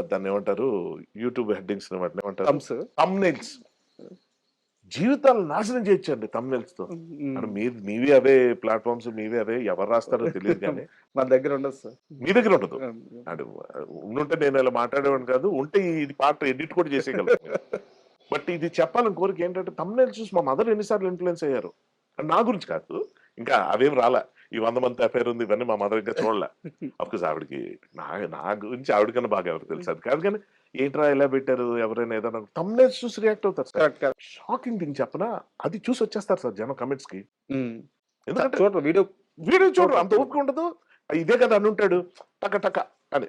దాన్ని ఏమంటారు YouTube headings వాటిని ఏమంటారు థమ్స్. థంబ్నెయిల్స్. జీవితాలు నాశనం చేయొచ్చండి థంబ్నెయిల్స్ తో. హ్మ్. అంటే మీవి అవే ప్లాట్ఫామ్స్, మీవి అవే ఎవరు రాస్తారో తెలియదు కానీ మన దగ్గర ఉండదు సార్. మీ దగ్గర ఉండదు. అంటే ఉండుంటే నేను ఇలా మాట్లాడేవాడిని కాదు. ఉంటే ఇది పార్ట్ ఎడిట్ కూడా చేసేయగలను నేను. బట్ ఇది చెప్పాలని కోరిక ఏంటంటే థంబ్నెయిల్స్ చూసి మా మదర్ ఎన్నిసార్లు ఇన్‌ఫ్లూయెన్స్ అయ్యారు. నా గురించి కాదు. ఇంకా అవేం రాలా. ఈ 100 మందితో అఫైర్ ఉంది ఇవన్నీ మా మదర్ ఇంకా చూడలే. అఫ్‌కోర్స్ ఆవిడకి నా నా గురించి ఆవిడకన్నా బాగా ఎవరికి తెలుసు. అది కాదు కానీ ఏంట్రా ఇలా పెట్టారు ఎవరైనా ఏదైనా థంబ్నెయిల్స్ చూసి రియాక్ట్ అవుతారు sir. Correct. Correct. Shocking thing చెప్పనా? అది చూసి వచ్చేస్తారు సార్ జనం కామెంట్స్‌కి. హ్మ్. ఎందుకంటే చూడరు వీడియో. వీడియో చూడరు. అంత ఓపిక ఉండదు. ఇదే కదా అనుంటాడు. టక టక అని.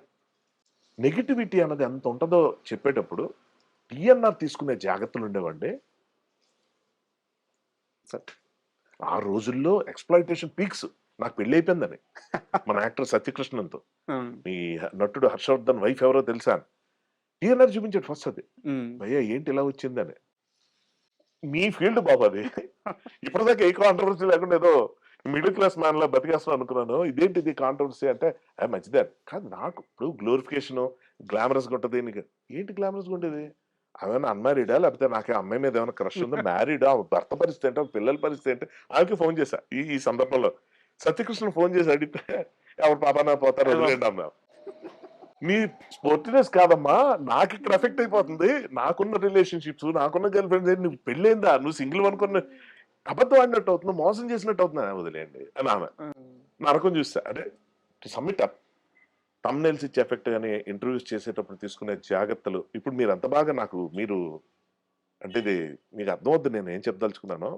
నెగటివిటీ అన్నది ఎంత ఉంటదో చెప్పేటప్పుడు టీఎన్ఆర్ తీసుకునే జాగ్రత్తలు ఉండేవండి. సార్. ఆ రోజుల్లో ఎక్స్‌ప్లాయిటేషన్ పీక్స్. నాకు పెళ్లయిపోయిందని. మన యాక్టర్ సత్యకృష్ణన్‌తో. హ్మ్. ఈ నటుడు హర్షవర్ధన్ వైఫ్ ఎవరో తెలుసా అని. టీఎన్ఆర్ చూపించాడు ఫస్ట్ అది. హ్మ్. భయ్యా ఏంటి ఇలా వచ్చిందని. మీ ఫీల్డ్ బాబు అది. ఇప్పటిదాకా ఏ కాంట్రోవర్సీ లేకుండా ఏదో మిడిల్ క్లాస్ మ్యాన్‌లా బతికేస్తున్నాం అనుకున్నాను. ఇదేంటిది కాంట్రోవర్సీ అంటే మంచిదే. కాదు నాకు ఇప్పుడు గ్లోరిఫికేషన్ గ్లామరస్‌గా ఉంటది. నీకు ఏంటి గ్లామరస్‌గా ఉండేది? ఆమెనా అన్‌మ్యారీడా? లేకపోతే నాకు ఆ అమ్మాయి మీద ఏమైనా క్రష్ ఉందా? మ్యారీడా? ఆమె భర్త పరిస్థితి ఏంటి? ఆమె పిల్లల పరిస్థితి ఏంటి? ఆమెకి ఫోన్ చేశా. ఈ ఈ సందర్భంలో. సత్యకృష్ణ ఫోన్ చేసి అడిగితే ఎవరి పాపాన పోతారు వదిలేయండి అన్నా. నీ స్పోర్టినెస్ కాదమ్మా. నాకిక్కడ ఎఫెక్ట్ అయిపోతుంది. నాకున్న రిలేషన్‌షిప్స్, నాకున్న గర్ల్ ఫ్రెండ్స్ నువ్వు పెళ్లయిందా? నువ్వు సింగిల్ అనుకున్న అబద్ధం ఆడినట్టు అవుతుంది. మోసం చేసినట్టు అవుతుంది. వదిలేయండి అని ఆమె. హ్మ్. నరకం చూసా. అంటే to some it up thumbnails ఇచ్చే ఎఫెక్ట్ గాని, ఇంటర్వ్యూస్ చేసేటప్పుడు తీసుకునే జాగ్రత్తలు ఇప్పుడు మీరంత బాగా నాకు మీరు అంటే ఇది మీకు అర్థమవుద్ది నేను ఏం చెప్పదలుచుకున్నానో.